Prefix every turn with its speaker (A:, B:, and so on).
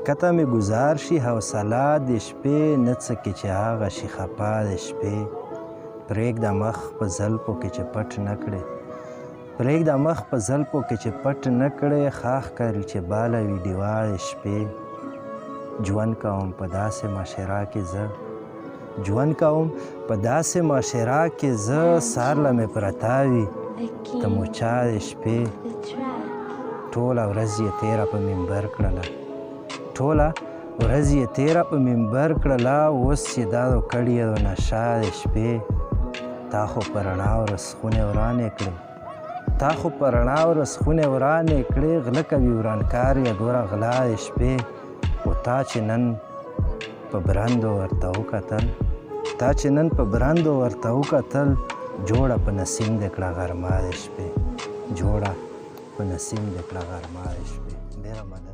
A: ښکته مې ګزار شي حوصله د شپې نه څه کې چې هغه شي خفا د شپې پرېږده مخ په زلفو کې چې پټ نه کړې پرېږده مخ په زلفو کې چې پټ نه کړې ښه ښکاري چې باله وي ډیوه د شپې ژوند کوم په داسې معاشره کې زه ژوند کوم په داسې معاشره کې زه سهار له مې پرته وي ته موچا د شپې ټوله ورځ یې تېره په منبر کړله ټوله ورځ یې تېره په منبر کړله اوس چې دا کړې د نشه د شپې تا خو په رڼا ورځ خونې ورانې کړې تا خو په رڼا ورځ خونې ورانې کړې غله کوي ورانکار یې ګوره غلا د شپې خو تا چې نن په برندو ورته وکتل تا چې نن په برندو ورته وکتل جوړه په نسیم دې کړه غرمه د شپې جوړه په نسیم دې کړه غرمه د شپې ډېره مننه